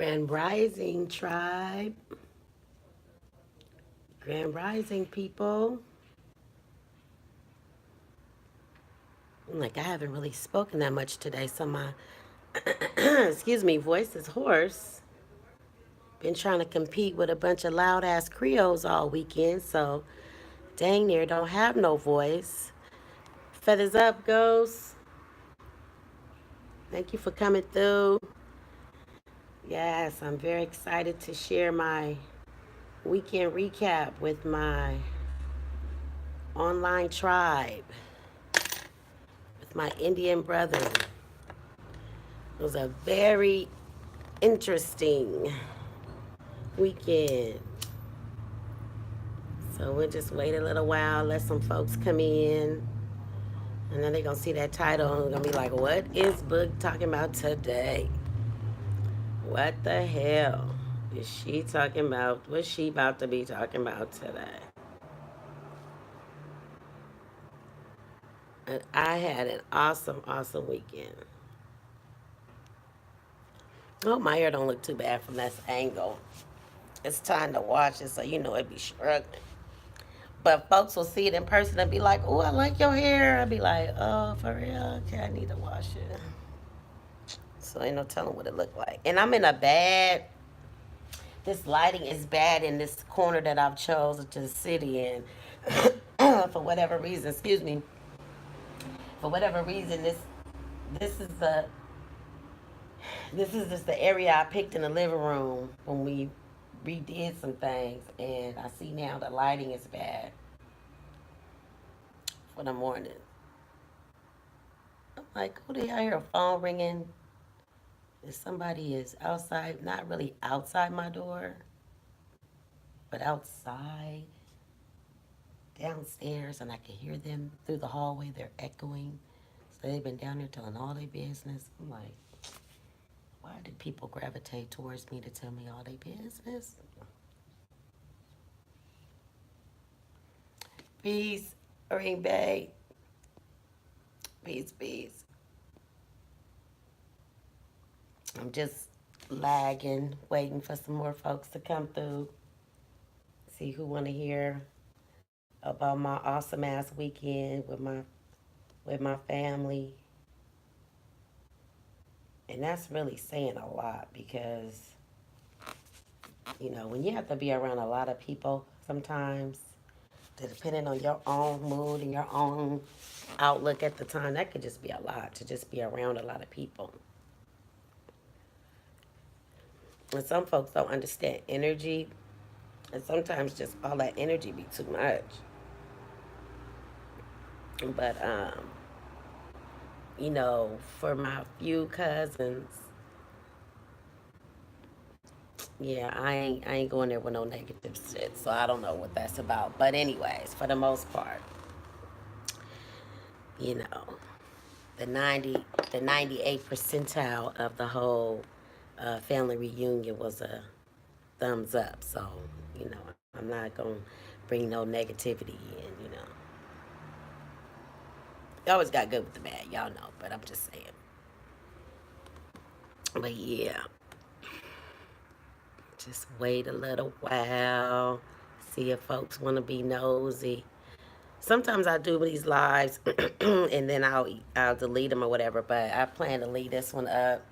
Grand Rising tribe. Grand Rising people. Like I haven't really spoken that much today, so my excuse me, voice is hoarse. Been trying to compete with a bunch of loud ass Creoles all weekend, so dang near don't have no voice. Feathers up, Ghost. Thank you for coming through. Yes, I'm very excited to share my weekend recap with my online tribe, with my Indian brethren. It was a very interesting weekend. So we'll just wait a little while, let some folks come in, and then they're going to see that title and they're going to be like, what is Book talking about today? What the hell is she talking about? What's she about to be talking about today? And I had an awesome, awesome weekend. Oh, my hair don't look too bad from this angle. It's time to wash it, so you know it be struggling. But folks will see it in person and be like, oh, I like your hair. I'll be like, oh, for real? Okay, I need to wash it. So ain't no telling what it look like. And I'm in a bad, this lighting is bad in this corner that I've chosen to sit in. For whatever reason, excuse me. For whatever reason, this is the this is just the area I picked in the living room when we redid some things, and I see now the lighting is bad for the morning. I'm like, who the hell? I hear a phone ringing. If somebody is outside, not really outside my door, but outside, downstairs, and I can hear them through the hallway. They're echoing. So they've been down there telling all their business. I'm like, why do people gravitate towards me to tell me all their business? Peace, Ring Bay. Peace, peace. I'm just lagging, waiting for some more folks to come through. See who want to hear about my awesome ass weekend with my family. And that's really saying a lot because, you know, when you have to be around a lot of people sometimes, depending on your own mood and your own outlook at the time, that could just be a lot to just be around a lot of people. And some folks don't understand energy, and sometimes just all that energy be too much. But you know, for my few cousins, yeah, I ain't going there with no negative shit, so I don't know what that's about. But anyways, for the most part, you know, the 98th percentile of the whole family reunion was a thumbs up. So, you know, I'm not gonna bring no negativity in, you know. You always got good with the bad, y'all know, but I'm just saying. But yeah, just wait a little while, see if folks want to be nosy. Sometimes I do these lives and then I'll delete them or whatever, but I plan to leave this one up.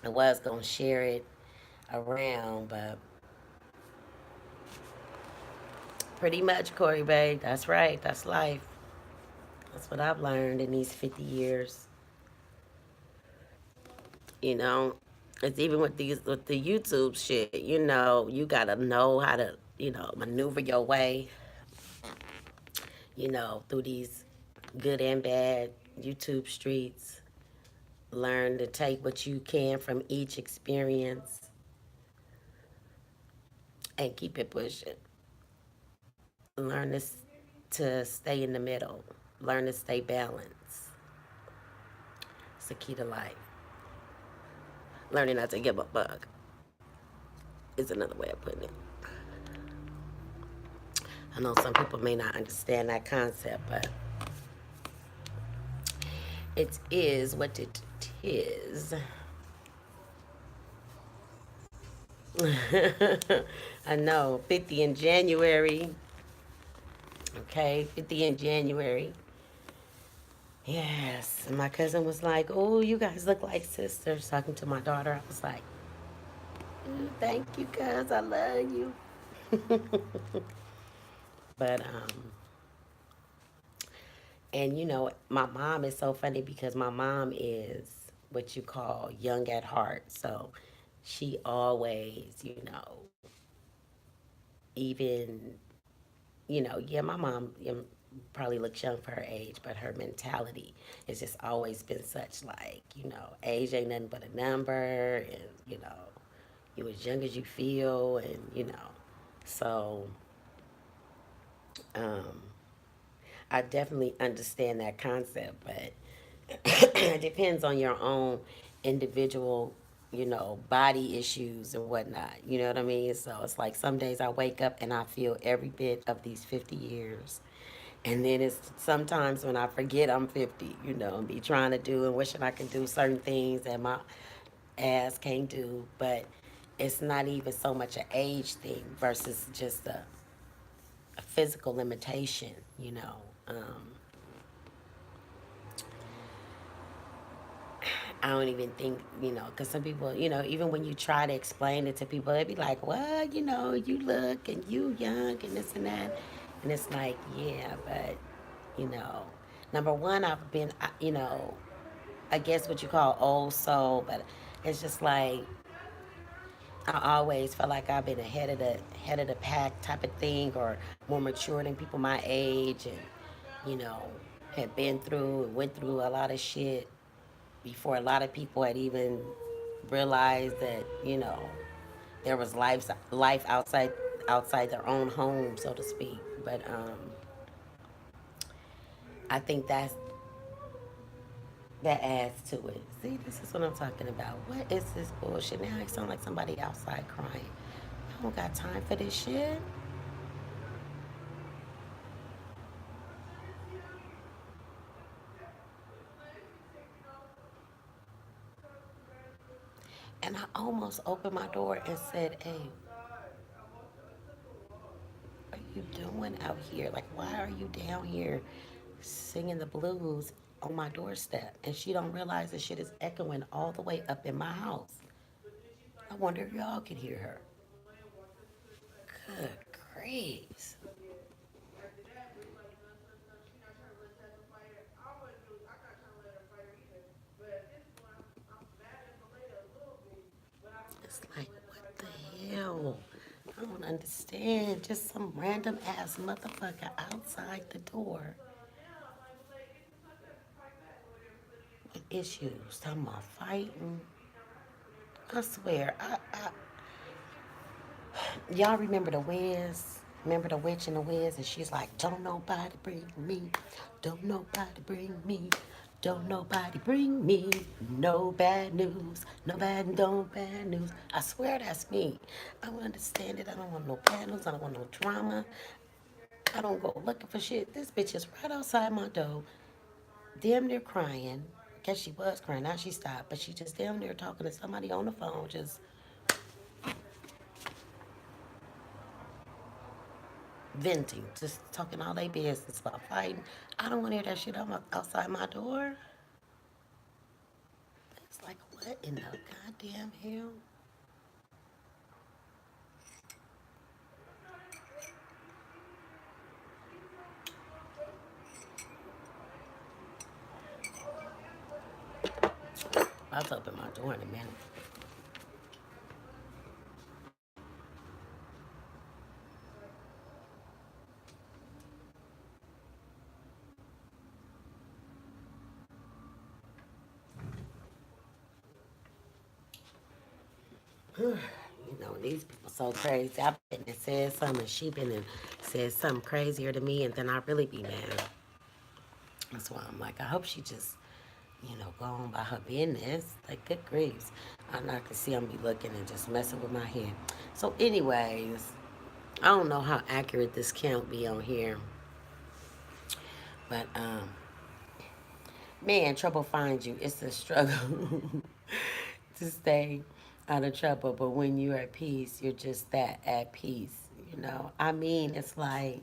I was gonna share it around, but pretty much, Corey Bay. That's right. That's life. That's what I've learned in these 50 years. You know, it's even with the YouTube shit. You know, you gotta know how to maneuver your way. You know, through these good and bad YouTube streets. Learn to take what you can from each experience and keep it pushing. Learn this to stay in the middle. Learn to stay balanced. It's the key to life. Learning not to give a fuck is another way of putting it. I know some people may not understand that concept, but it is what it is. I know. 50 in January. Okay, 50 in January. Yes. And my cousin was like, "Oh, you guys look like sisters." Talking to my daughter, I was like, "Thank you, cuz I love you." But and my mom is so funny because my mom is what you call young at heart. So she always, even, yeah, my mom probably looks young for her age, but her mentality has just always been such like, age ain't nothing but a number, and, you as young as you feel, and, so um, I definitely understand that concept, but it depends on your own individual, body issues and whatnot. You know what I mean? So it's like some days I wake up and I feel every bit of these 50 years. And then it's sometimes when I forget I'm 50, and be trying to do and wishing I could do certain things that my ass can't do. But it's not even so much an age thing versus just a physical limitation. I don't even think, because some people, even when you try to explain it to people, they be like, well, you look and you young and this and that. And it's like, yeah, but, you know, number one, I've been, I guess what you call old soul, but it's just like, I always felt like I've been ahead of the pack type of thing, or more mature than people my age, and you know had been through and went through a lot of shit before a lot of people had even realized that there was life outside their own home, so to speak. But I think that adds to it. See, this is what I'm talking about. What is this bullshit? Now I sound like somebody outside crying. I don't got time for this shit. And I almost opened my door and said, "Hey, what are you doing out here? Like, why are you down here singing the blues on my doorstep?" And she don't realize this shit is echoing all the way up in my house. I wonder if y'all could hear her. Good grief. It's like, what the hell? I don't understand. Just some random ass motherfucker outside the door with issues. Talking about fighting. I swear, y'all remember the Wiz? Remember the witch in the Wiz? And she's like, "Don't nobody bring me. Don't nobody bring me. Don't nobody bring me no bad news. No bad, no bad news." I swear that's me. I don't understand it. I don't want no bad news. I don't want no drama. I don't go looking for shit. This bitch is right outside my door, damn near crying. Guess she was crying. Now she stopped. But she just damn near talking to somebody on the phone, just venting, just talking all they business about fighting. I don't want to hear that shit outside my door. It's like, what in the goddamn hell? I'll open my door in a minute. These people so crazy. I've been and said something, and she been and said something crazier to me, and then I really be mad. That's why I'm like, I hope she just, go on by her business. Like, good griefs. I know I can see I'm be looking and just messing with my head. So, anyways, I don't know how accurate this count be on here, but man, trouble finds you. It's a struggle to stay out of trouble, but when you're at peace, you're just that at peace. I mean, it's like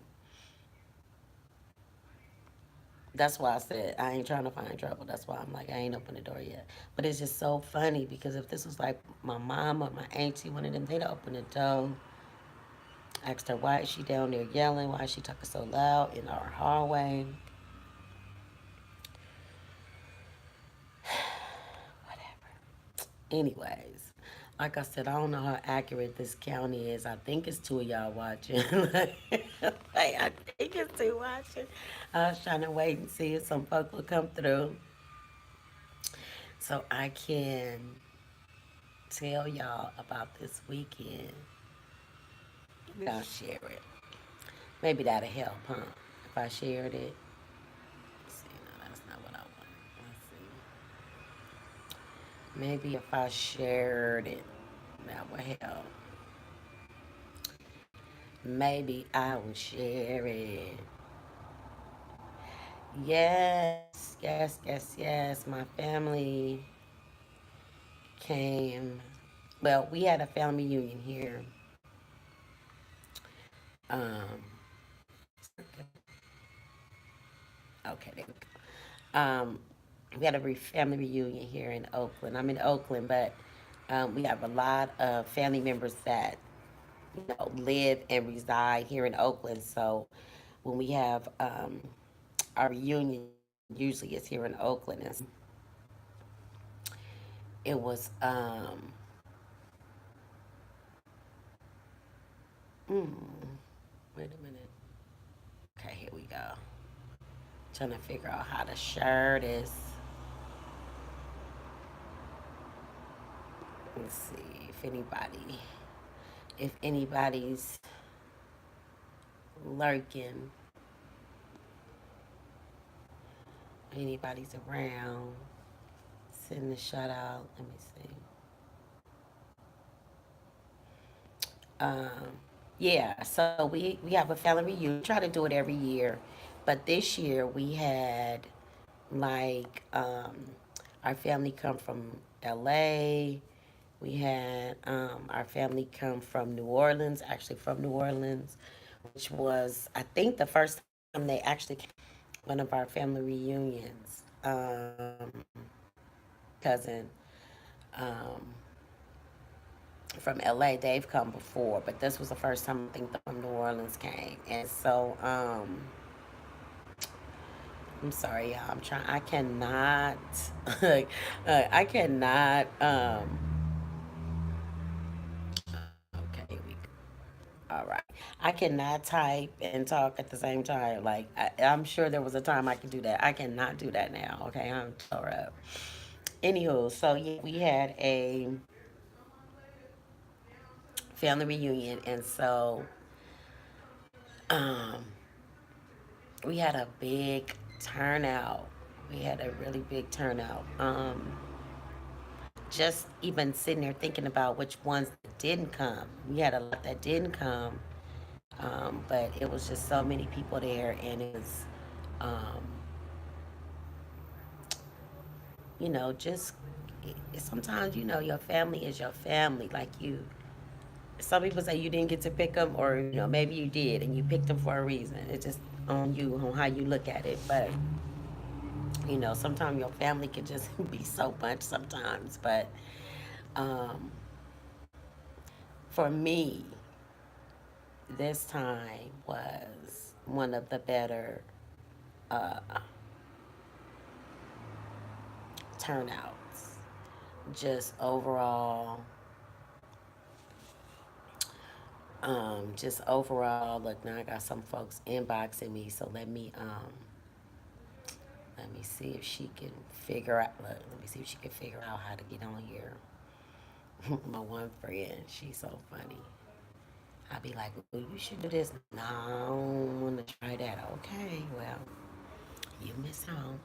that's why I said I ain't trying to find trouble. That's why I'm like I ain't opened the door yet. But it's just so funny because if this was like my mom or my auntie, one of them, they'd open the door. Asked her why is she down there yelling? Why is she talking so loud in our hallway? Anyways, like I said, I don't know how accurate this county is. I think it's two of y'all watching. I think it's two watching. I was trying to wait and see if some folk will come through so I can tell y'all about this weekend. Maybe I'll share it. Maybe that'll help, huh? If I shared it. Let's see, no, that's not what I want. Let's see. Maybe if I shared it, that would help. Maybe I will share it. Yes, yes, yes, yes. My family came. Well, we had a family reunion here. Um, okay, there we go. We had a family reunion here in Oakland. I'm in Oakland, but we have a lot of family members that live and reside here in Oakland. So when we have our reunion, usually it's here in Oakland, and it was wait a minute. Okay, here we go. Trying to figure out how to share this. Let's see if anybody's lurking, anybody's around. Send the shout out. Let me see. Um, yeah, so we have a family reunion. We try to do it every year, but this year we had like our family come from LA. We had our family come from New Orleans, actually from New Orleans, which was I think the first time they actually came to one of our family reunions. Cousin um, from LA, they've come before, but this was the first time I think from New Orleans came, and so I'm sorry, y'all. I'm trying. I cannot. I cannot. Okay, here we go. All right. I cannot type and talk at the same time. Like I'm sure there was a time I could do that. I cannot do that now. Okay, I'm tore up. Anywho, so yeah, we had a family reunion, and so um, we had a big turnout. We had a really big turnout. Just even sitting there thinking about which ones that didn't come. We had a lot that didn't come, but it was just so many people there, and it was, um, just sometimes your family is your family. Like some people say you didn't get to pick them, or maybe you did and you picked them for a reason. It's just on you on how you look at it, but sometimes your family can just be so much sometimes, but um, for me, this time was one of the better uh, turnouts. Just overall, look, now I got some folks inboxing me, so let me see if she can figure out. Look, let me see if she can figure out how to get on here. My one friend, she's so funny. I'd be like, well, you should do this. No, I don't want to try that. Okay, well, you miss out.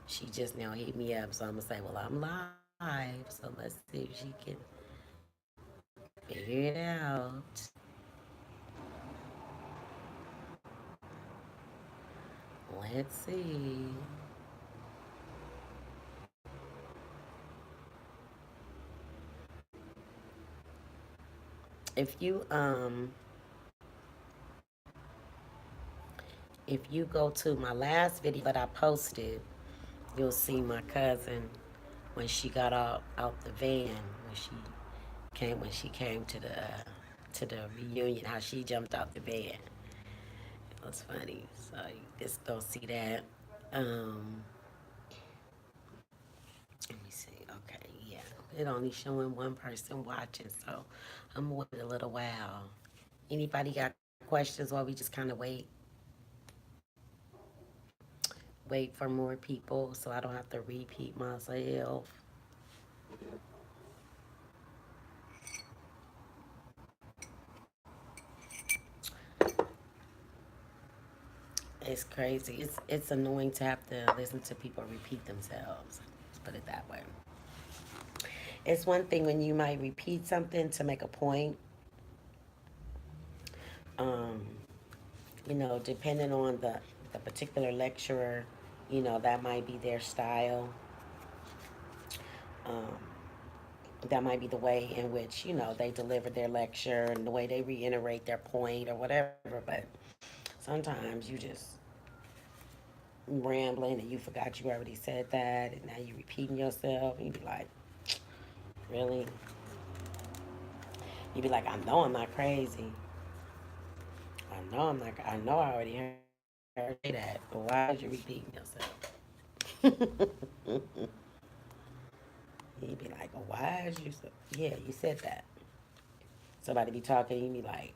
She just now hit me up, so I'm gonna say, well, I'm live, so let's see if she can figure it out. Let's see. If you if you go to my last video that I posted, you'll see my cousin when she got out the van when she came to the reunion, how she jumped out the van. It was funny. So you just go see that. Um, Let me see. Okay, yeah. It only showing one person watching, so I'm gonna wait a little while. Anybody got questions while we just kind of wait for more people so I don't have to repeat myself? It's crazy. It's annoying to have to listen to people repeat themselves. Let's put it that way. It's one thing when you might repeat something to make a point. Um, depending on the particular lecturer, that might be their style. Um, that might be the way in which, they deliver their lecture and the way they reiterate their point or whatever. But sometimes you just rambling and you forgot you already said that and now you're repeating yourself and you be like, really? You be like, I know I'm not crazy. I know I'm not, I know I already heard that, but why are you repeating yourself? You'd be like, oh, why is you so, yeah, you said that. Somebody be talking, you be like,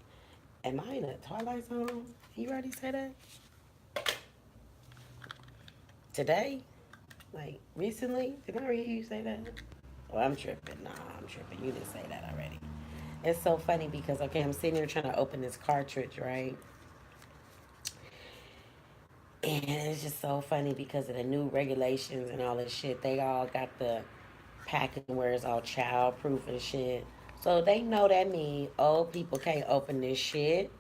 am I in a Twilight Zone? You already said that? Today? Like, recently? Did I hear you say that? Oh, I'm tripping. Nah, I'm tripping. You didn't say that already. It's so funny because, okay, I'm sitting here trying to open this cartridge, right? And it's just so funny because of the new regulations and all this shit. They all got the packaging where it's all child proof and shit. So they know that mean old people can't open this shit.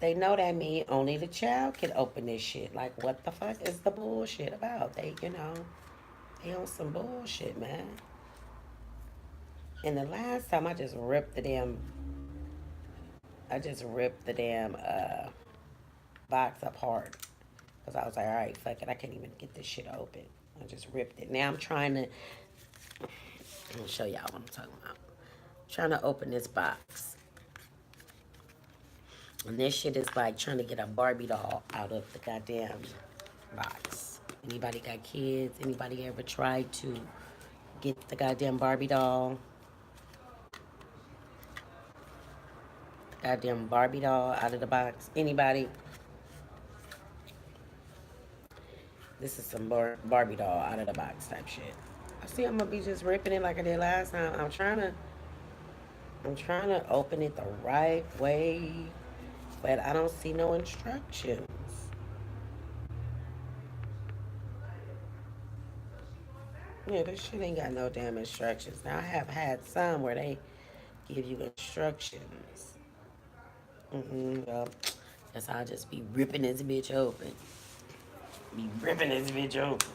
They know that mean only the child can open this shit. Like, what the fuck is the bullshit about? They on some bullshit, man. And the last time I just ripped the damn box apart. Because I was like, all right, fuck it. I can't even get this shit open. I just ripped it. Now I'm trying to, I'm going to show y'all what I'm talking about. I'm trying to open this box. And this shit is like trying to get a Barbie doll out of the goddamn box. Anybody got kids? Anybody ever tried to get the goddamn Barbie doll? Goddamn Barbie doll out of the box? Anybody? This is some Barbie doll out of the box type shit. I see I'm gonna be just ripping it like I did last time. I'm trying to open it the right way, but I don't see no instructions. Yeah, this shit ain't got no damn instructions. Now I have had some where they give you instructions. Well, guess I'll just be ripping this bitch open. Be ripping this bitch open.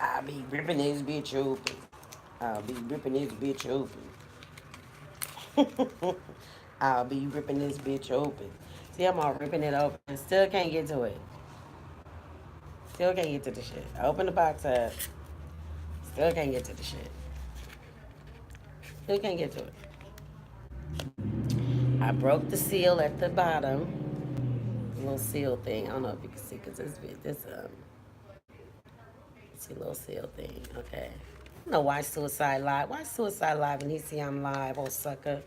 I'll be ripping this bitch open. I'll be ripping this bitch open. I'll be ripping this bitch open. See, I'm all ripping it open. Still can't get to it. Still can't get to the shit. I open the box up. Still can't get to the shit. Still can't get to it. I broke the seal at the bottom. The little seal thing. I don't know if you can see because it's a little seal thing. Okay. I don't know why Suicide Live. Why Suicide Live and he see I'm live, oh sucker.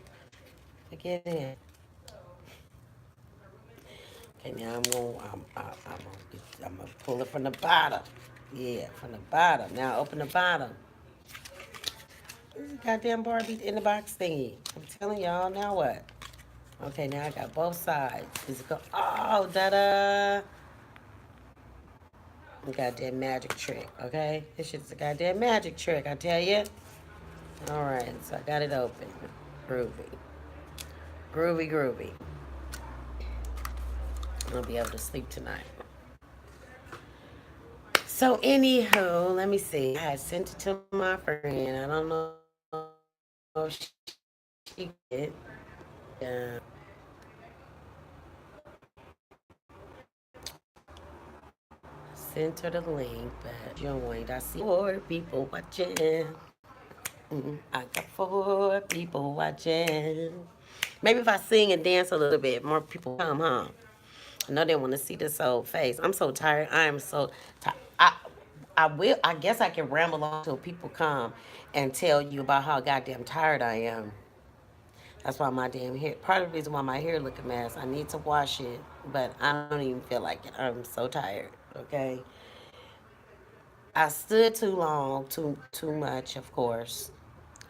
Get in. Okay, now I'm gonna pull it from the bottom. Yeah, from the bottom. Now open the bottom. This is goddamn Barbie in the box thingy. I'm telling y'all. Now what? Okay, now I got both sides. Is it go? Oh, da-da. Goddamn magic trick, okay? This shit's a goddamn magic trick, I tell you. All right, so I got it open. Groovy. Groovy, groovy. I'll be able to sleep tonight. So, anywho, let me see. I had sent it to my friend. I don't know if She did. Yeah. Sent her the link, but joined. I see four people watching. I got four people watching. Maybe if I sing and dance a little bit, more people come, huh? I know they want to see this old face. I'm so tired. I am so tired. I will. I guess I can ramble on till people come and tell you about how goddamn tired I am. That's why my damn hair. Part of the reason why my hair look a mess. I need to wash it, but I don't even feel like it. I'm so tired. Okay. I stood too long, too much. Of course,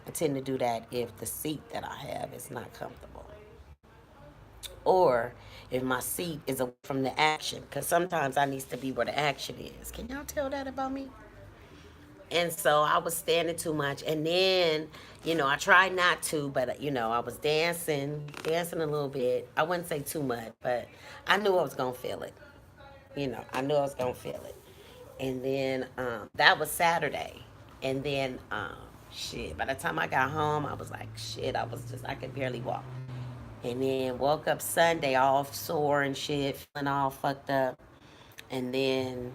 I tend to do that if the seat that I have is not comfortable, or if my seat is away from the action. Because sometimes I need to be where the action is. Can y'all tell that about me? And so I was standing too much, and then I tried not to, but I was dancing a little bit. I wouldn't say too much, but I knew I was gonna feel it. I knew I was gonna feel it. And then that was Saturday, and then shit. By the time I got home, I was like, shit. I could barely walk. And then woke up Sunday all sore and shit, feeling all fucked up. And then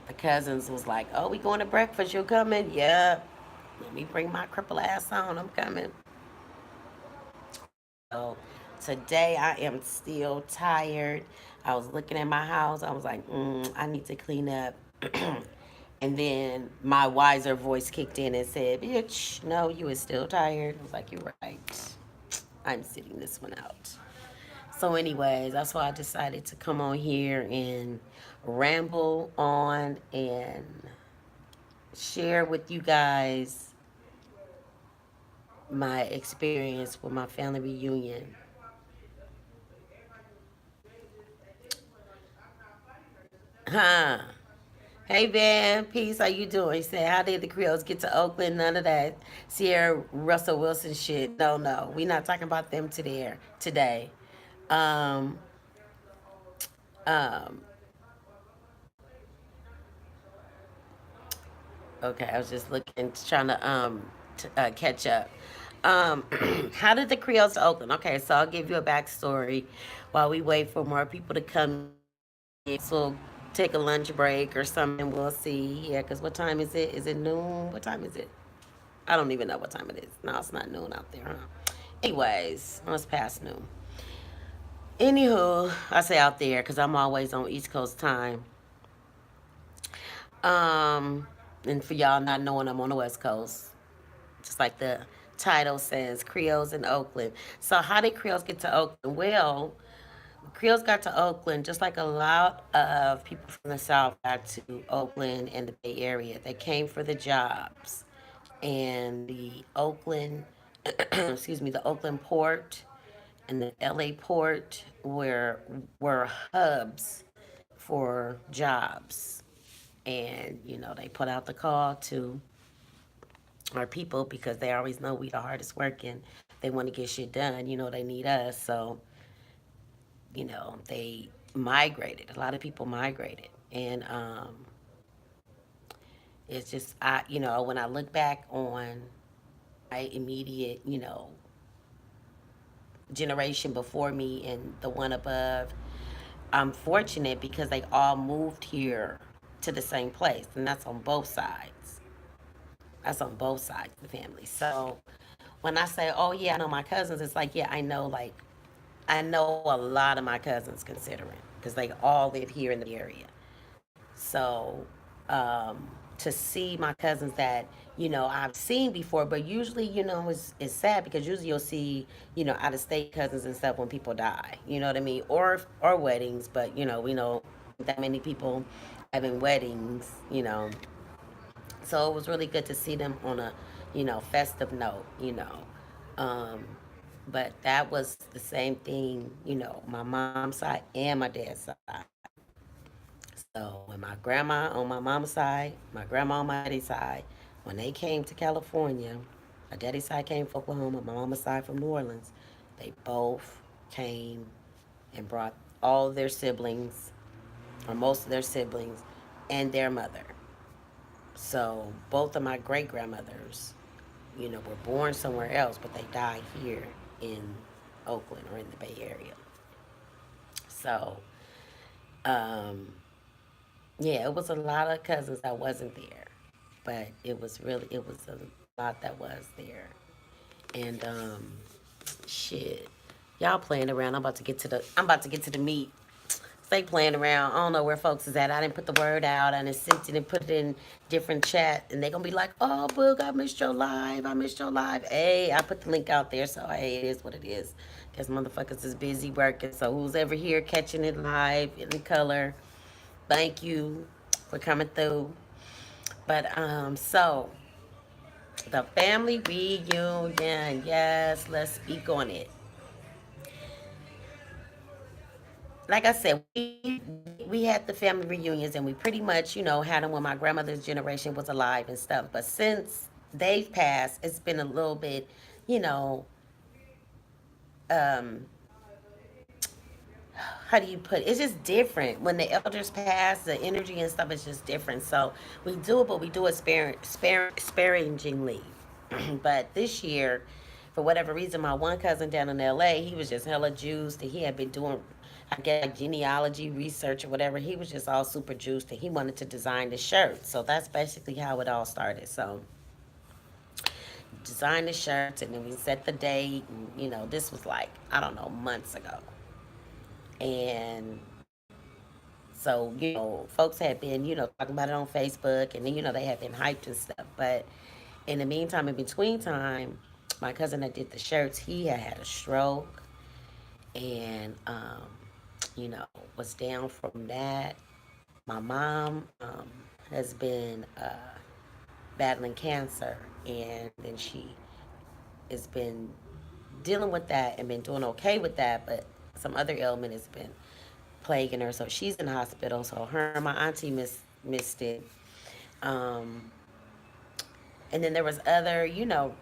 the cousins was like, "Oh, we going to breakfast? You coming?" Yeah. Let me bring my cripple ass on. I'm coming. So today I am still tired. I was looking at my house. I was like, I need to clean up. And then my wiser voice kicked in and said, "Bitch, no, you is still tired." I was like, "You're right. I'm sitting this one out." So, anyways, that's why I decided to come on here and ramble on and share with you guys my experience with my family reunion. Huh? Hey, Van, peace. How you doing? He said, "How did the Creoles get to Oakland? None of that Sierra Russell Wilson shit. No, no, we not talking about them today. Um, um, okay, I was just looking, trying to catch up. Um, how did the Creoles to Oakland? Okay, so I'll give you a backstory while we wait for more people to come in. So take a lunch break or something. We'll see. Yeah, because what time is it? Is it noon? What time is it? I don't even know what time it is. No, it's not noon out there, huh? Anyways, it's past noon. Anywho, I say out there because I'm always on East Coast time. Um, and for y'all not knowing, I'm on the West Coast, just like the title says, Creoles in Oakland. So how did Creoles get to Oakland? Well, Creoles got to Oakland just like a lot of people from the South got to Oakland and the Bay Area. They came for the jobs. And the Oakland, excuse me, the Oakland port and the LA port were hubs for jobs. And, they put out the call to our people because they always know we the hardest working. They want to get shit done. They need us. So, they migrated. A lot of people migrated. And it's just, when I look back on my immediate, generation before me and the one above, I'm fortunate because they all moved here to the same place. And that's on both sides. That's on both sides of the family. So when I say, "Oh yeah, I know my cousins," it's like, yeah, I know a lot of my cousins considering because they all live here in the area. So to see my cousins that I've seen before, but usually it's sad because usually you'll see out of state cousins and stuff when people die. You know what I mean? Or weddings, but we know that many people having weddings. So it was really good to see them on a festive note. Um, but that was the same thing. My mom's side and my dad's side. So when my grandma on my mom's side, my grandma on my daddy's side, when they came to California, my daddy's side came from Oklahoma, my mama's side from New Orleans. They both came and brought all of their siblings, or most of their siblings, and their mother. So both of my great grandmothers were born somewhere else, but they died here in Oakland or in the Bay Area. So, um, yeah, it was a lot of cousins that wasn't there, but it was a lot that was there. And shit, y'all playing around. I'm about to get to the meat. Stay playing around. I don't know where folks is at. I didn't put the word out. I didn't sent it and put it in different chat, and they gonna be like, "Oh, Boog, I missed your live. I missed your live." Hey, I put the link out there, so hey, it is what it is. Cause motherfuckers is busy working. So who's ever here catching it live in color? Thank you for coming through. But so the family reunion. Yes, let's speak on it. Like I said, we had the family reunions, and we pretty much, had them when my grandmother's generation was alive and stuff. But since they've passed, it's been a little bit, you know, um, how do you put it? It's just different. When the elders pass, the energy and stuff is just different. So we do it, but we do it sparingly. But this year, for whatever reason, my one cousin down in LA, he was just hella juiced, and he had been doing, I guess, like genealogy research or whatever. He was just all super juiced, and he wanted to design the shirt. So that's basically how it all started. So design the shirts, and then we set the date. And, this was like, I don't know, months ago. And so, folks had been, talking about it on Facebook, and then, they had been hyped and stuff. But in the meantime, in between time, my cousin that did the shirts, he had a stroke, and, was down from that. My mom has been battling cancer, and then she has been dealing with that and been doing okay with that, but some other ailment has been plaguing her, so she's in the hospital. So her and my auntie missed it. Um, and then there was other,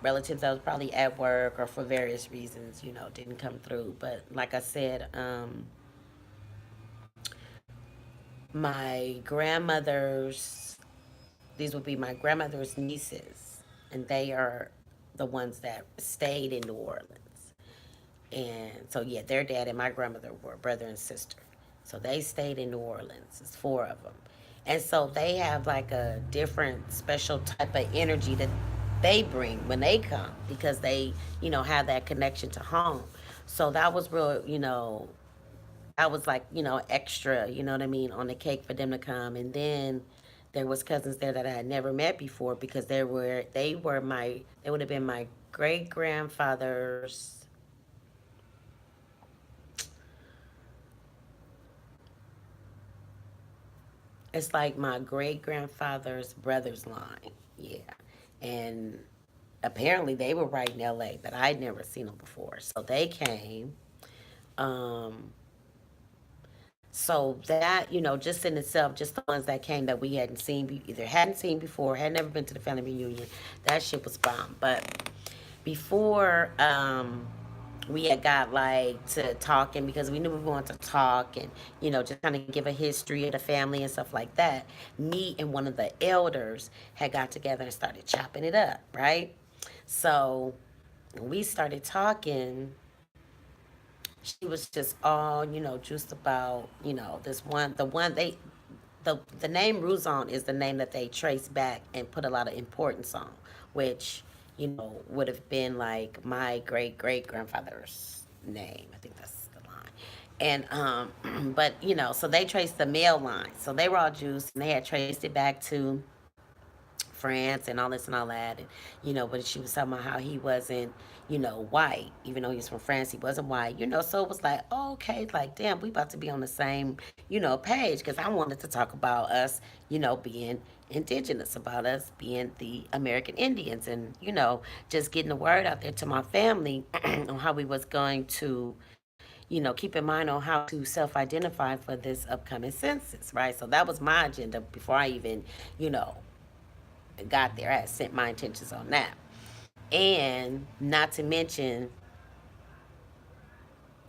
relatives that was probably at work or for various reasons, didn't come through. But like I said, my grandmother's, these would be my grandmother's nieces, and they are the ones that stayed in New Orleans. And so, yeah, their dad and my grandmother were brother and sister. So they stayed in New Orleans. It's four of them. And so they have like a different special type of energy that they bring when they come because they, have that connection to home. So that was real, that was like, extra, you know what I mean, on the cake for them to come. And then there was cousins there that I had never met before because they would have been my great grandfather's, it's like my great grandfather's brother's line. Yeah. And apparently they were right in LA, but I'd never seen them before. So they came. Um, so that, just in itself, just the ones that came that we hadn't seen, either hadn't seen before, had never been to the family reunion, that shit was bomb. But before we had got like to talking because we knew we wanted to talk and just kind of give a history of the family and stuff like that, me and one of the elders had got together and started chopping it up, right? So when we started talking, she was just all juiced about this one, the one they the name Ruzon is the name that they trace back and put a lot of importance on, which would have been like my great great grandfather's name. I think that's the line. And but so they traced the male line. So they were all Jews, and they had traced it back to France and all this and all that. And, but she was talking about how he wasn't, white. Even though he was from France, he wasn't white, So it was like, oh, okay, like, damn, we about to be on the same, page. Because I wanted to talk about us, being indigenous, about us being the American Indians. And, just getting the word out there to my family on how we was going to, keep in mind on how to self-identify for this upcoming census, right? So that was my agenda before I even, you know, got there. I had set my intentions on that. And not to mention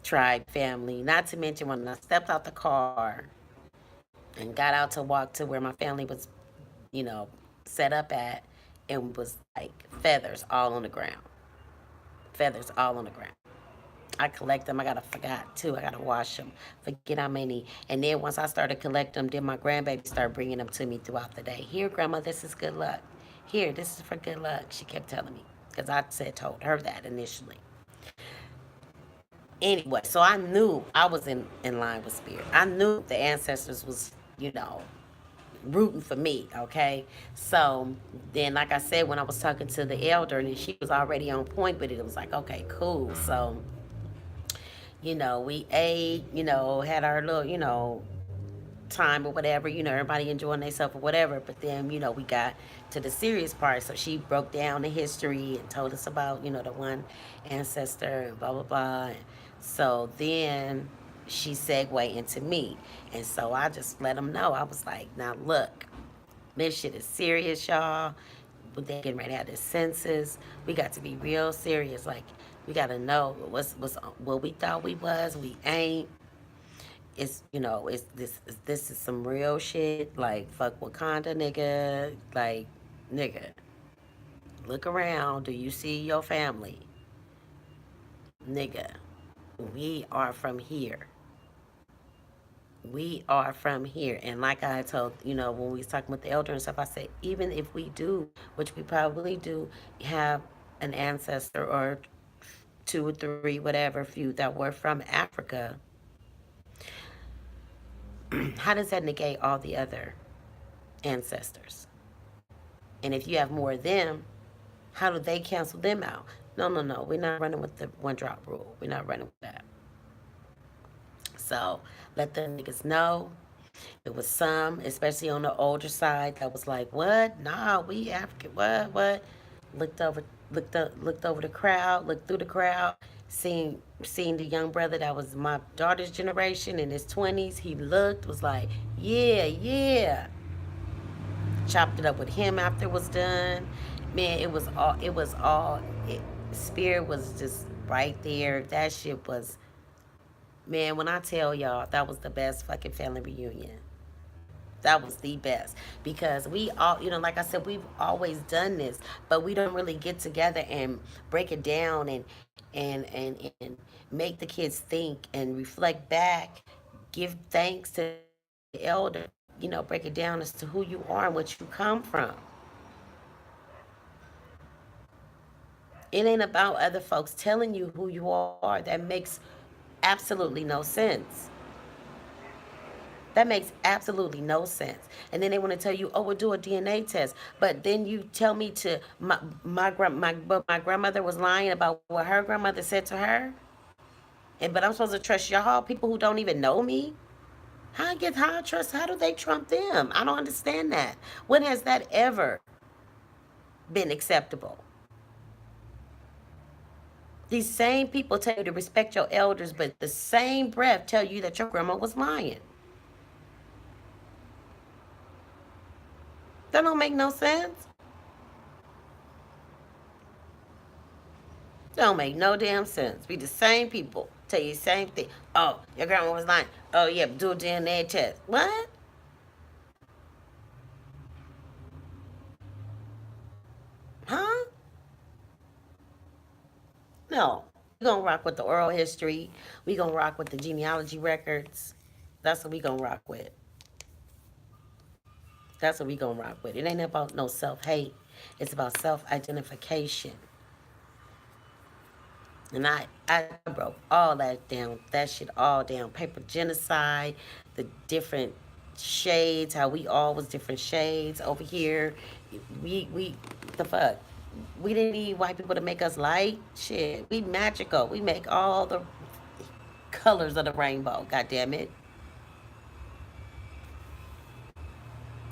tribe family, not to mention when I stepped out the car and got out to walk to where my family was, you know, set up at, and was like feathers all on the ground. Feathers all on the ground. I collect them. I gotta forgot too. I gotta wash them. Forget how many. And then once I started collecting them, then my grandbaby started bringing them to me throughout the day. Here, grandma, this is good luck. Here, this is for good luck. She kept telling me because I said told her that initially. Anyway, so I knew I was in line with spirit. I knew the ancestors was, rooting for me, okay? So then, like I said, when I was talking to the elder and she was already on point with it, it was like, okay, cool. So, we ate, had our little, time or whatever, everybody enjoying themselves or whatever. But then, we got to the serious part. So she broke down the history and told us about, the one ancestor and blah, blah, blah. So then she segued into me. And so I just let them know. I was like, now look, this shit is serious, y'all. They getting ready to have the census. We got to be real serious. Like, we got to know what's what we thought we was. We ain't. This is some real shit. Like, fuck Wakanda, nigga. Like, nigga, look around. Do you see your family? Nigga, we are from here. We are from here. And like I told, when we was talking with the elder and stuff, I said, even if we do, which we probably do, have an ancestor or two or three, whatever, few that were from Africa, how does that negate all the other ancestors? And if you have more of them, how do they cancel them out? No, no, no. We're not running with the one drop rule. We're not running with that. So let the niggas know. It was some, especially on the older side, that was like, "What? Nah, we African. What? Looked over, looked over the crowd, looked through the crowd, seeing the young brother that was my daughter's generation in his 20s. He looked, was like, yeah, yeah. Chopped it up with him after it was done. Man, Spirit was just right there. That shit was, man, when I tell y'all, that was the best fucking family reunion. That was the best because we all, like I said, we've always done this, but we don't really get together and break it down and make the kids think and reflect back, give thanks to the elder, break it down as to who you are and what you come from. It ain't about other folks telling you who you are. That makes absolutely no sense. That makes absolutely no sense. And then they want to tell you, "Oh, we'll do a DNA test." But then you tell me to my grandmother was lying about what her grandmother said to her, and but I'm supposed to trust y'all, people who don't even know me. How I trust? How do they trump them? I don't understand that. When has that ever been acceptable? These same people tell you to respect your elders, but the same breath tell you that your grandma was lying. That don't make no sense. Don't make no damn sense. We the same people. Tell you the same thing. Oh, your grandma was lying. Oh, yeah, do a DNA test. What? Huh? No. We gonna rock with the oral history. We gonna rock with the genealogy records. That's what we gonna rock with. That's what we gonna rock with. It ain't about no self-hate. It's about self-identification. And I broke all that down, that shit all down. Paper genocide, the different shades, how we all was different shades over here. We, the fuck? We didn't need white people to make us light. Shit, we magical. We make all the colors of the rainbow. God damn it.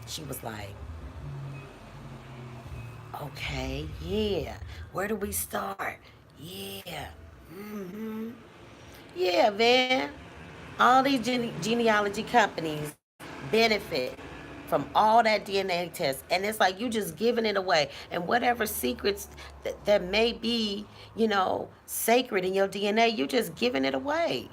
She was like, okay, yeah. Where do we start? Yeah. Mm-hmm. Yeah, man. All these genealogy companies benefit from all that DNA test. And it's like you just giving it away. And whatever secrets that may be, sacred in your DNA, you just giving it away.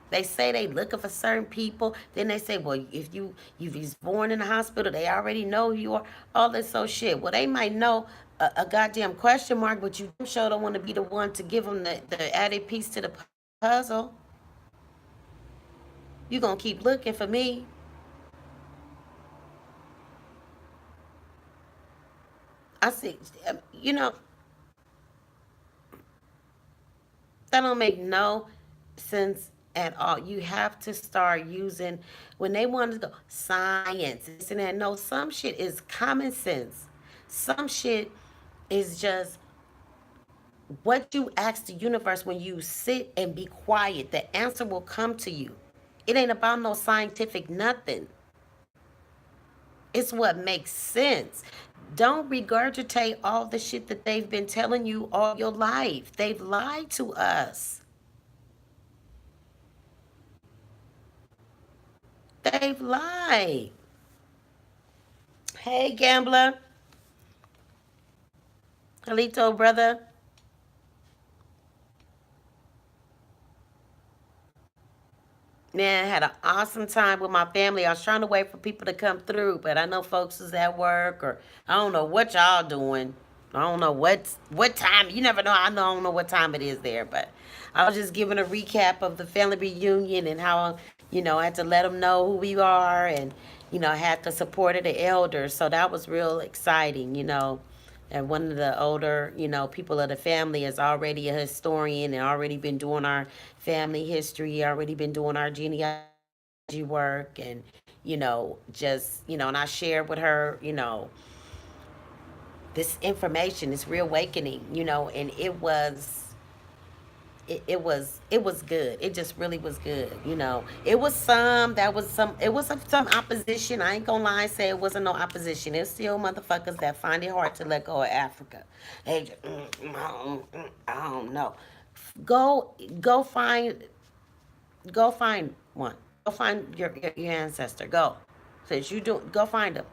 They say they looking for certain people. Then they say, well, if he's born in the hospital, they already know who you are. All this so shit. Well, they might know a goddamn question mark, but you sure don't want to be the one to give them the added piece to the puzzle. You gonna keep looking for me. I see. You know, that don't make no sense at all. You have to start using when they want to go science, this and that. No, some shit is common sense. Some shit is just what you ask the universe when you sit and be quiet. The answer will come to you. It ain't about no scientific nothing. It's what makes sense. Don't regurgitate all the shit that they've been telling you all your life. They've lied to us. They've lied. Hey, gambler. Halito, brother. Man, I had an awesome time with my family. I was trying to wait for people to come through, but I know folks is at work or I don't know what y'all doing. I don't know what time. You never know. I don't know what time it is there, but I was just giving a recap of the family reunion and how I had to let them know who we are and I had the support of the elders. So that was real exciting. And one of the older, people of the family is already a historian and already been doing our family history, already been doing our genealogy work and, just, and I shared with her, this information, this reawakening, and it was good. It just really was good. It was some opposition. I ain't gonna lie and say it wasn't no opposition. It's still motherfuckers that find it hard to let go of Africa. They just, I don't know. Go go find go find one. Go find your ancestor. Go. Since you do go find them.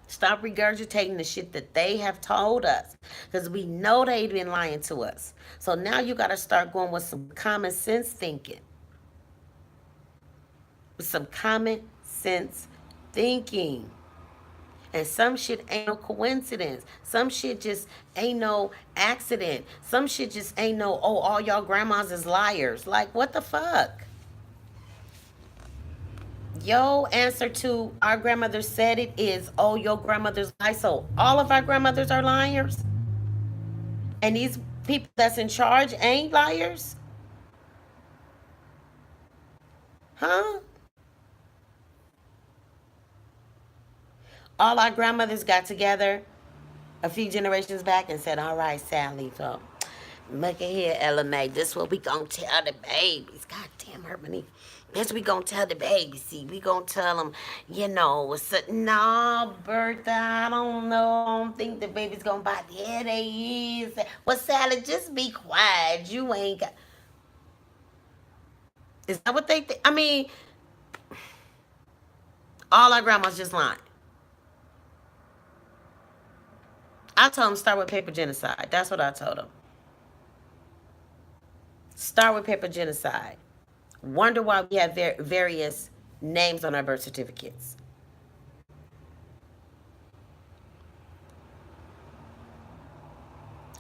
Stop regurgitating the shit that they have told us. Because we know they've been lying to us. So now you got to start going with some common sense thinking. With some common sense thinking. And some shit ain't no coincidence. Some shit just ain't no accident. Some shit just ain't no, oh, all y'all grandmas is liars. Like, what the fuck? Your answer to our grandmother said it is, oh, your grandmother's lie. So all of our grandmothers are liars? And these people that's in charge ain't liars? Huh? All our grandmothers got together a few generations back and said, all right, Sally, so look at here, Ella Mae. This what we gonna tell the babies. God damn, Hermione. This we gonna tell the babies. See, we gonna tell them, what's up? No, Bertha, I don't know. I don't think the baby's gonna buy. Yeah, they is. Well, Sally, just be quiet. You ain't got. Is that what they think? I mean, all our grandmas just lying. I told them start with paper genocide. That's what I told them. Start with paper genocide. Wonder why we have various names on our birth certificates.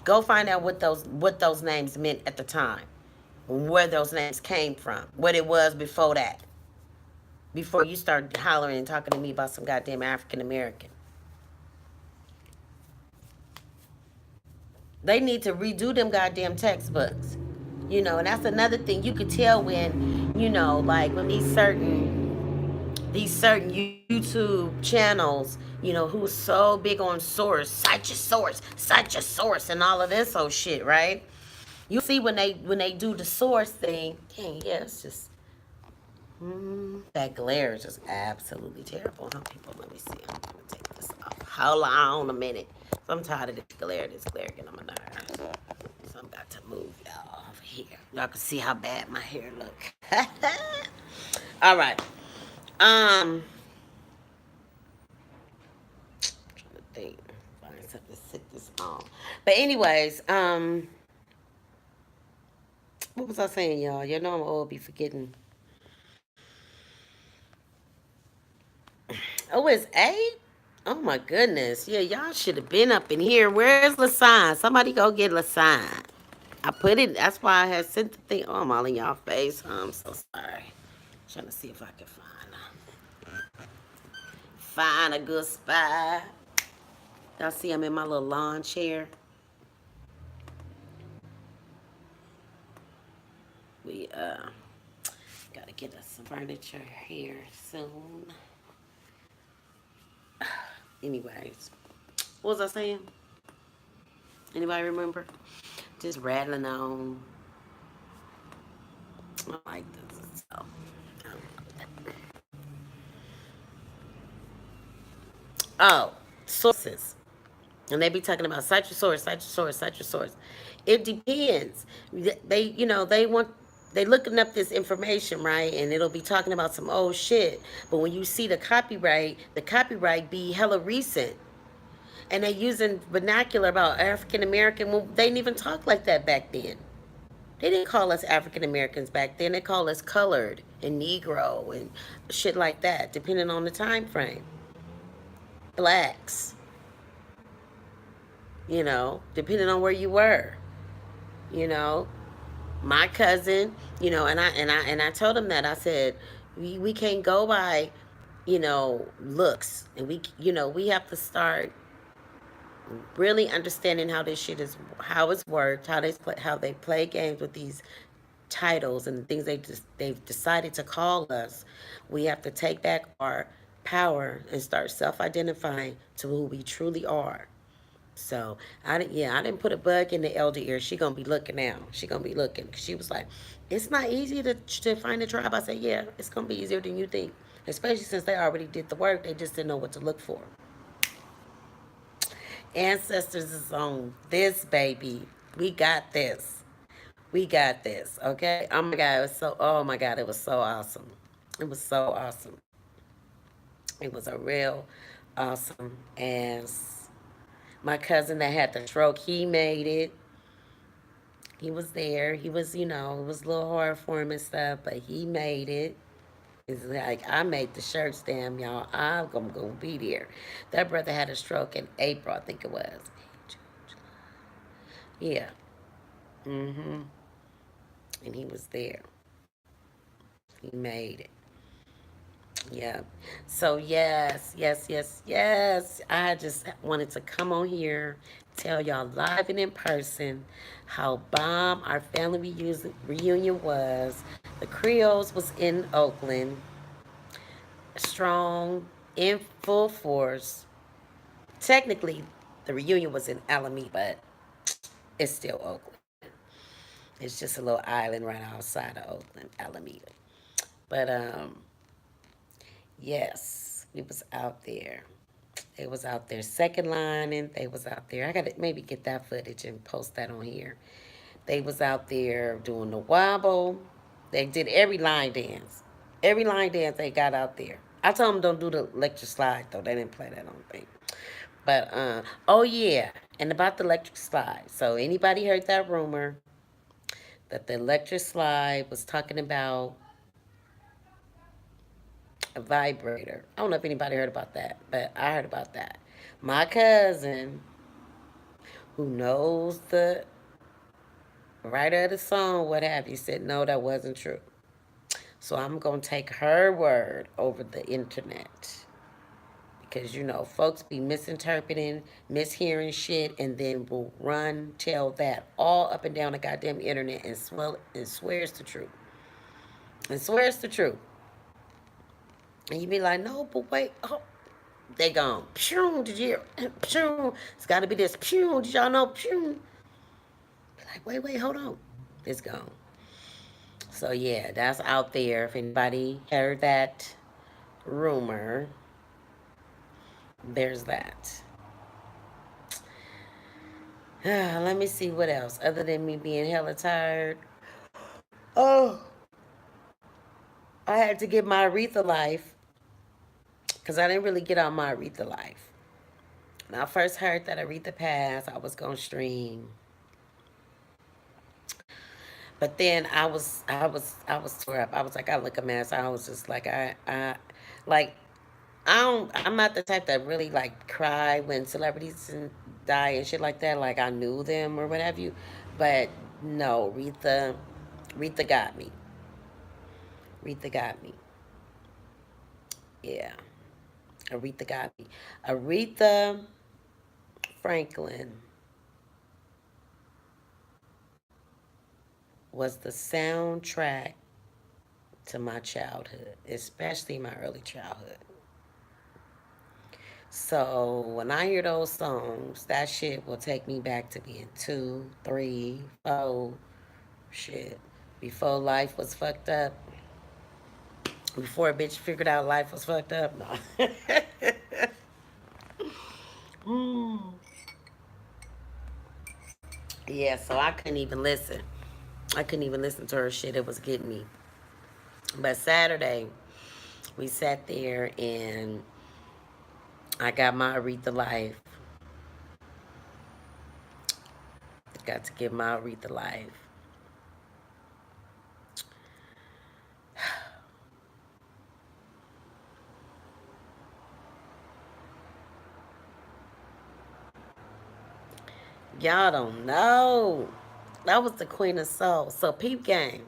Go find out what those names meant at the time, where those names came from, what it was before that. Before you start hollering and talking to me about some goddamn African American. They need to redo them goddamn textbooks. And that's another thing you could tell when, like when these certain YouTube channels, who's so big on cite your source, and all of this old shit, right? You see when they do the source thing, dang, yeah, it's just that glare is just absolutely terrible. Huh, people? Let me see. I'm gonna take this off. Hold on a minute. I'm tired of this glare. This glare getting on my nerves. So I've got to move y'all over here. Y'all can see how bad my hair look. All right. Trying to think, find something to sit this on. But anyways, What was I saying, y'all? You know I'm old, be forgetting. Oh, it's 8? Oh my goodness. Yeah, y'all should have been up in here. Where's Lasan? Somebody go get Lasan. I put it, that's why I had sent the thing. Oh, I'm all in y'all face. Oh, I'm so sorry. Trying to see if I can find a good spot. Y'all see I'm in my little lawn chair. We gotta get us some furniture here soon. Anyways, what was I saying? Anybody remember? Just rattling on. I like this. So, oh, sources. And they be talking about cite your source, cite your source, cite your source. It depends. They, they want, they looking up this information, right? And it'll be talking about some old shit. But when you see the copyright be hella recent. And they using vernacular about African American. Well, they didn't even talk like that back then. They didn't call us African Americans back then. They call us colored and Negro and shit like that, depending on the time frame. Blacks, depending on where you were. You know, my cousin, and I told him that. I said, we can't go by, looks, and we have to start really understanding how this shit is, how it's worked, how they play games with these titles and the things they've decided to call us. We have to take back our power and start self-identifying to who we truly are. So I didn't put a bug in the elder ear. She gonna be looking now. She gonna be looking. She was like, "It's not easy to find a tribe." I said, "Yeah, it's gonna be easier than you think, especially since they already did the work. They just didn't know what to look for." Ancestors is on this, baby. We got this. We got this. Okay. Oh my God, it was so. Oh my God, it was so awesome. It was so awesome. It was a real awesome ass. My cousin that had the stroke, he made it. He was there. He was, it was a little hard for him and stuff, but he made it. It's like I made the shirts, damn y'all. I'm gonna be there. That brother had a stroke in April, I think it was. Yeah. Mm-hmm. And he was there. He made it. Yeah. So yes, yes, yes, yes. I just wanted to come on here, tell y'all live and in person how bomb our family reunion was. The Creoles was in Oakland, strong, in full force. Technically, the reunion was in Alameda, but it's still Oakland. It's just a little island right outside of Oakland, Alameda. But yes, we was out there. They was out there second lining. They was out there. I gotta maybe get that footage and post that on here. They was out there doing the wobble. They did every line dance. Every line dance they got out there. I told them don't do the electric slide though. They didn't play that on thing. But oh yeah, and about the electric slide. So anybody heard that rumor that the electric slide was talking about a vibrator? I don't know if anybody heard about that, but I heard about that. My cousin, who knows the writer of the song, what have you, said no, that wasn't true. So I'm gonna take her word over the internet. Because folks be misinterpreting, mishearing shit, and then will run tell that all up and down the goddamn internet and swears the truth. And swears the truth. And you be like, no, but wait, oh, they gone. Pew, did you hear? Pew, it's got to be this. Pew, did y'all know? Pew. Be like, wait, hold on. It's gone. So yeah, that's out there. If anybody heard that rumor, there's that. Let me see what else. Other than me being hella tired. Oh, I had to get my Aretha life because I didn't really get on my Aretha life. When I first heard that Aretha passed, I was going to stream But then I was tore up. I was like, I look a mess. I was just like, like, I'm not the type that really like cry when celebrities die and shit like that. Like I knew them or what have you, but no, Rita got me. Rita got me. Yeah, Aretha got me. Aretha Franklin was the soundtrack to my childhood, especially my early childhood. So when I hear those songs, that shit will take me back to being two, three, four, shit. Before life was fucked up, before a bitch figured out life was fucked up. No. Mm. Yeah, so I couldn't even listen. I couldn't even listen to her shit. It was getting me. But Saturday, we sat there and I got my Aretha life. Got to give my Aretha life. Y'all don't know. That was the Queen of Soul. So peep game.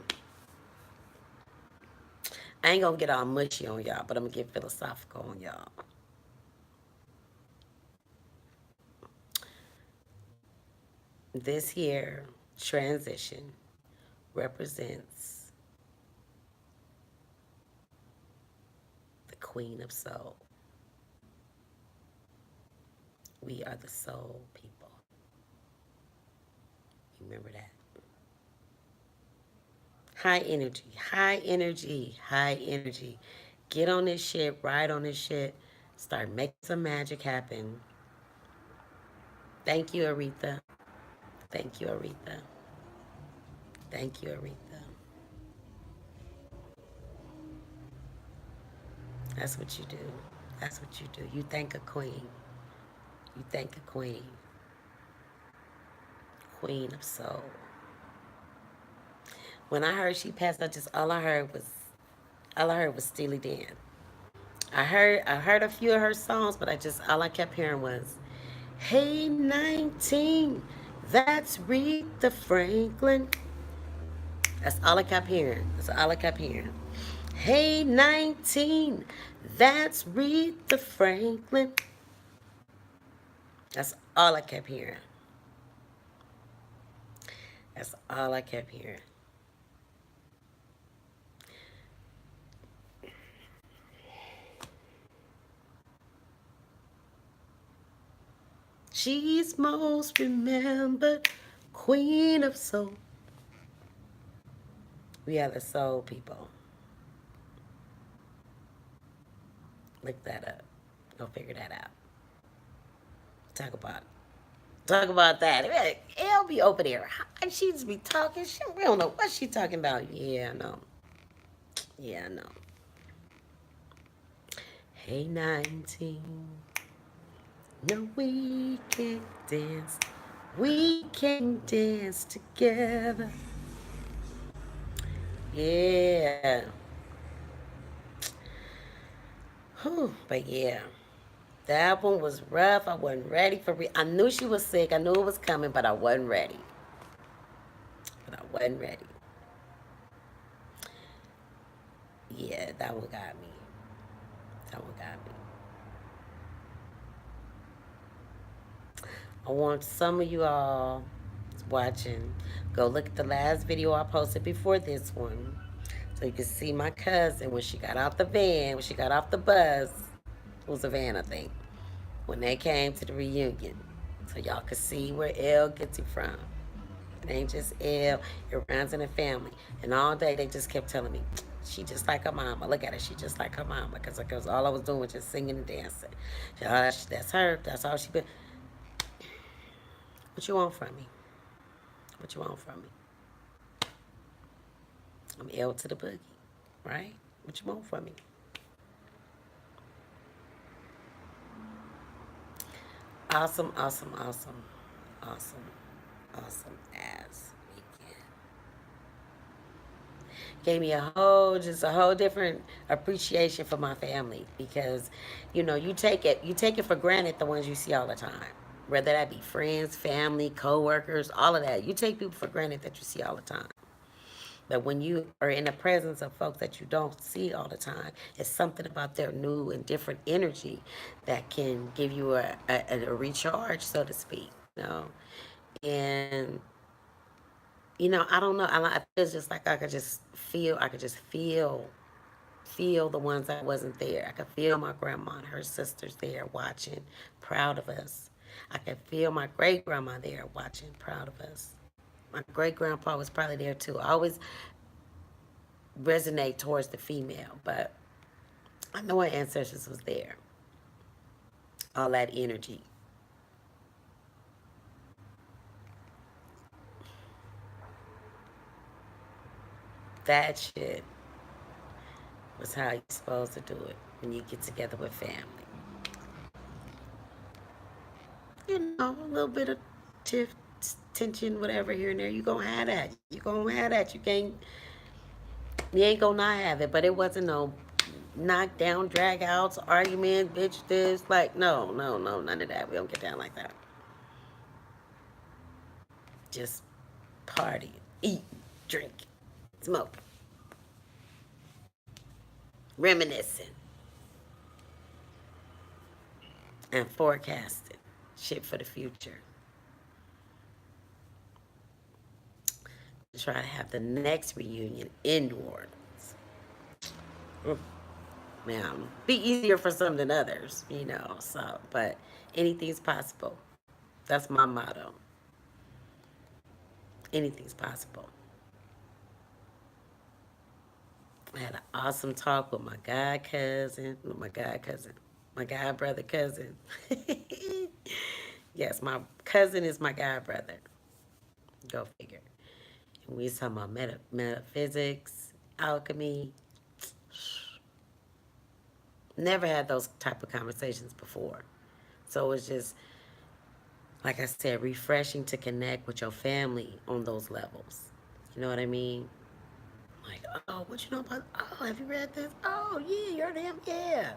I ain't gonna get all mushy on y'all, but I'm gonna get philosophical on y'all. This here transition represents the Queen of Soul. We are the soul people. Remember that. High energy, high energy, high energy. Get on this shit, ride on this shit, start making some magic happen. Thank you, Aretha. Thank you, Aretha. Thank you, Aretha. That's what you do. That's what you do. You thank a queen. You thank a queen. Queen of soul. When I heard she passed, all I heard was Steely Dan. I heard a few of her songs, but all I kept hearing was, "Hey 19, that's Rita Franklin." That's all I kept hearing. That's all I kept hearing. "Hey 19, that's Rita Franklin." That's all I kept hearing. That's all I kept hearing. She's most remembered, Queen of Soul. We are the soul people. Look that up. Go figure that out. Talk about it. Talk about that. It'll be over there. And she just be talking shit. We don't know what she talking about. Yeah, I know. Yeah, I know. Hey, 19. No, we can't dance. We can dance together. Yeah. Whew, but yeah. That one was rough. I wasn't ready for I knew she was sick. I knew it was coming, but I wasn't ready. But I wasn't ready. Yeah, that one got me. That one got me. I want some of you all watching, go look at the last video I posted before this one. So you can see my cousin when she got out the van, when she got off the bus. It was a van, I think. When they came to the reunion. So y'all could see where Elle gets it from. It ain't just Elle, it runs in the family. And all day they just kept telling me, she just like her mama. Look at her, she just like her mama. Because all I was doing was just singing and dancing. So, that's her, that's all she been. What you want from me? What you want from me? I'm L to the boogie, right? What you want from me? Awesome, awesome, awesome, awesome, awesome ass weekend. Gave me a whole different appreciation for my family because, you take it for granted the ones you see all the time, whether that be friends, family, co-workers, all of that. You take people for granted that you see all the time. But when you are in the presence of folks that you don't see all the time, it's something about their new and different energy that can give you a recharge, so to speak. And I don't know. I feel just like I could just feel the ones that wasn't there. I could feel my grandma and her sisters there watching, proud of us. I could feel my great grandma there watching, proud of us. My great grandpa was probably there too. I always resonate towards the female, but I know our ancestors was there. All that energy. That shit was how you're supposed to do it when you get together with family. A little bit of tiff, tension, whatever here and there. You gonna have that. You gonna have that. You ain't gonna not have it. But it wasn't no knockdown, drag outs, argument, bitch this. Like, no, no, no, none of that. We don't get down like that. Just party, eat, drink, smoke, reminiscing, and forecasting shit for the future. Try to have the next reunion in New Orleans. Now, be easier for some than others. So, but anything's possible. That's my motto. Anything's possible. I had an awesome talk with my god brother cousin. Yes, my cousin is my god brother. Go figure. And we was talking about metaphysics, alchemy. Never had those type of conversations before. So it was just, like I said, refreshing to connect with your family on those levels. You know what I mean? Like, oh, what you know about? Oh, have you read this? Oh, yeah, you heard him? Yeah.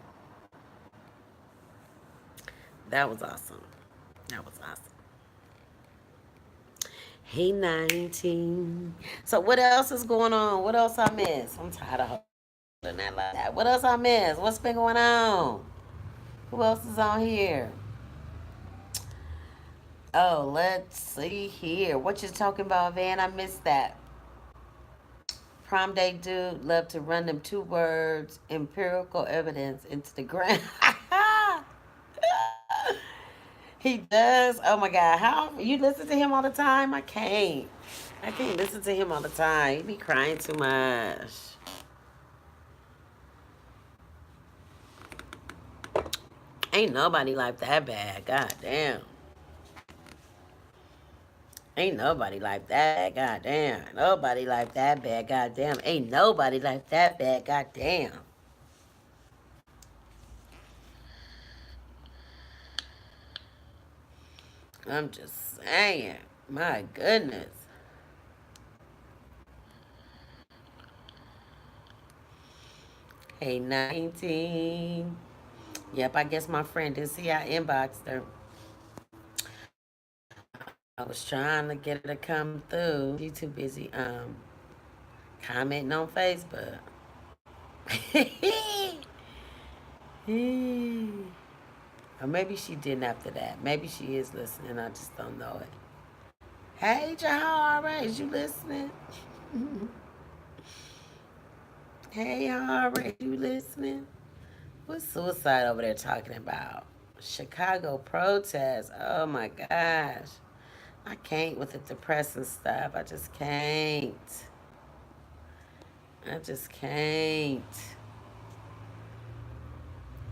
That was awesome. That was awesome. Hey, 19. So, what else is going on? What else I missed? I'm tired of holding that like that. What else I missed? What's been going on? Who else is on here? Oh, let's see here. What you talking about, Van? I missed that. Prom date dude love to run them two words, empirical evidence, into the ground. He does. Oh my God. How you listen to him all the time? I can't. I can't listen to him all the time. He be crying too much. Ain't nobody like that bad. God damn. Ain't nobody like that. God damn. Nobody like that bad. God damn. Ain't nobody like that bad. God damn. I'm just saying. My goodness. Hey, 19. Yep, I guess my friend didn't see I inboxed her. I was trying to get her to come through. She too busy commenting on Facebook. Or maybe she didn't after that. Maybe she is listening. I just don't know it. Hey, Jahara, is you listening? Hey, Jahara, is you listening? What's suicide over there talking about? Chicago protests. Oh my gosh. I can't with the depressing stuff. I just can't. I just can't.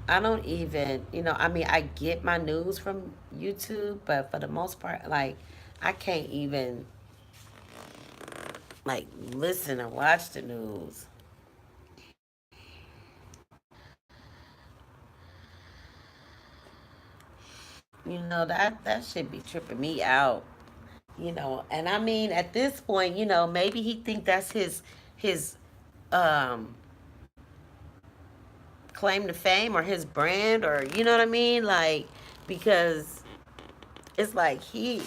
I don't even, I mean, I get my news from YouTube, but for the most part, like, I can't even, like, listen or watch the news. That should be tripping me out. And I mean, at this point, maybe he think that's his um claim to fame or his brand, or you know what I mean, like, because it's like he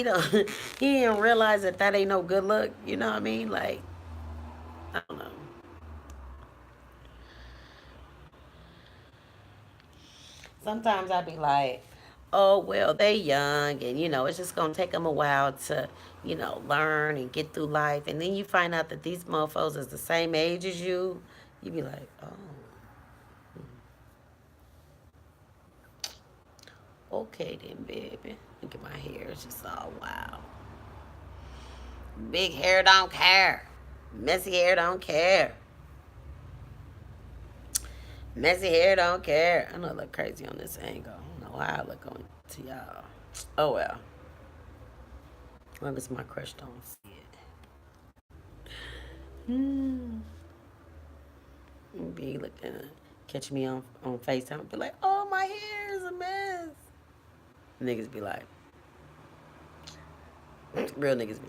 don't he didn't realize that that ain't no good look, you know what I mean, like, I don't know. Sometimes I be like, oh well, they young, and it's just gonna take them a while to, learn and get through life, and then you find out that these mofos is the same age as you. You be like, oh, okay then, baby. Look at my hair, it's just all wow. Big hair don't care. Messy hair don't care. Messy hair don't care. I know I look crazy on this angle. I don't know why I look on to y'all. Oh well. As long as my crush don't see it. Hmm. Be looking, catch me on FaceTime, be like, oh, my hair is a mess. Niggas be like, real niggas be,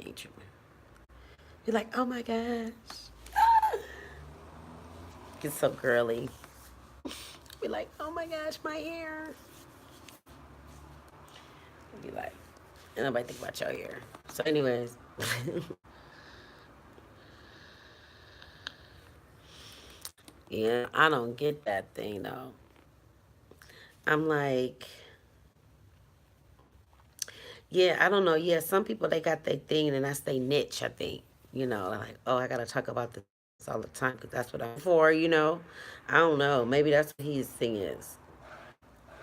ain't you? Be like, oh my gosh. Get so girly. Be like, oh my gosh, my hair. Be like, and nobody think about your hair. So, anyways. Yeah, I don't get that thing though. I'm like, yeah, I don't know. Yeah, some people they got their thing and that's their niche. I think like, oh, I gotta talk about this all the time because that's what I'm for. I don't know. Maybe that's what his thing is.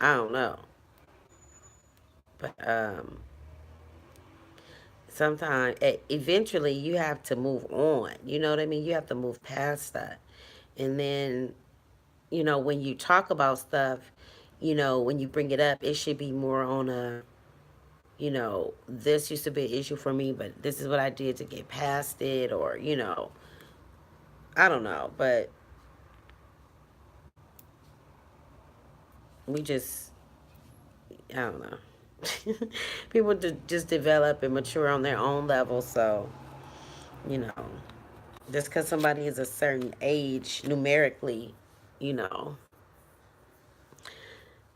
I don't know. But sometimes eventually you have to move on. You know what I mean? You have to move past that, and then when you talk about stuff, when you bring it up, it should be more on a this used to be an issue for me, but this is what I did to get past it, or, I don't know, but we just, I don't know. People just develop and mature on their own level, so, you know, just because somebody is a certain age numerically, you know,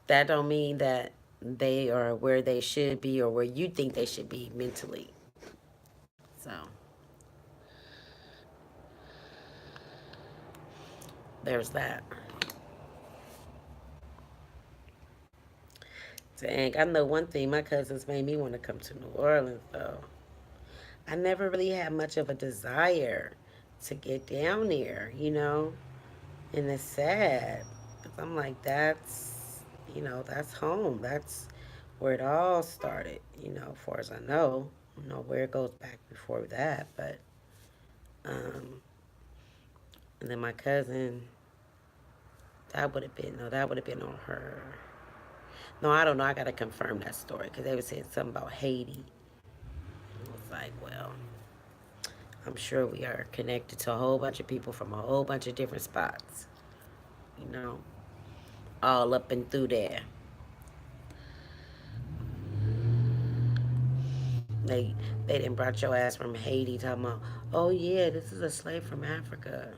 that don't mean that they are where they should be or where you think they should be mentally. So, there's that. Dang, I know one thing. My cousins made me want to come to New Orleans, though. I never really had much of a desire to get down there, And it's sad. 'Cause I'm like, that's home. That's where it all started, as far as I know. I don't know where it goes back before that, but, um, and then my cousin, that would have been on her. No, I don't know. I got to confirm that story because they were saying something about Haiti. I was like, well, I'm sure we are connected to a whole bunch of people from a whole bunch of different spots, you know, all up and through there. They they didn't brought your ass from Haiti talking about, oh yeah, this is a slave from Africa.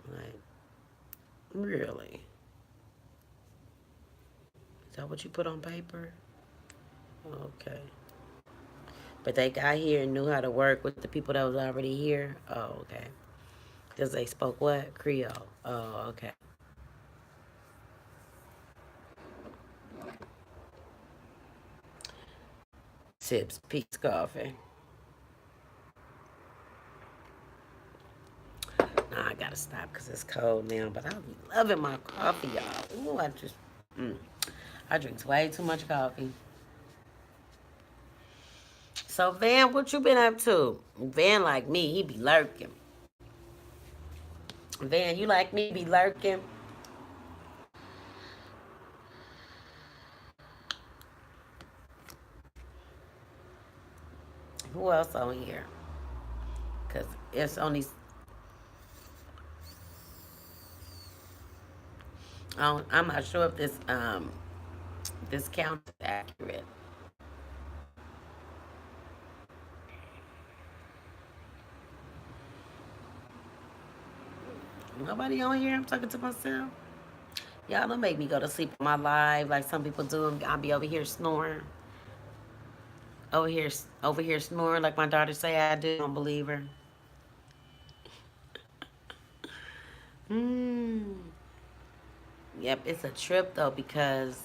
Like, really? Is that what you put on paper? Okay. But they got here and knew how to work with the people that was already here. Oh, okay. Because they spoke what? Creole. Oh, okay. Tips, peaks, coffee. Nah, I gotta stop because it's cold now. But I'm loving my coffee, y'all. Ooh, mm, I drink way too much coffee. So, Van, what you been up to? Van, like me, he be lurking. Van, you like me, be lurking? Who else on here? Because it's only, I'm not sure if this count is accurate. Nobody on here. I'm talking to myself. Y'all don't make me go to sleep on my live like some people do. I'll be over here snoring. Over here, over here snoring like my daughter say I do. Don't believe her. Hmm. Yep, it's a trip though because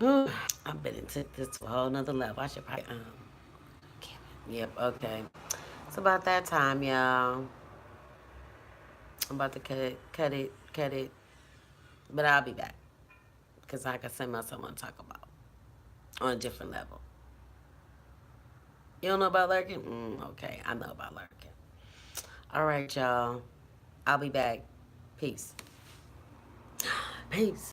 I've been into this to a whole nother level. I should probably Yep. Okay. It's about that time, y'all. I'm about to cut it. But I'll be back because I got something else I want to talk about on a different level. You don't know about lurking? Okay, I know about lurking. All right, y'all. I'll be back. Peace. Peace.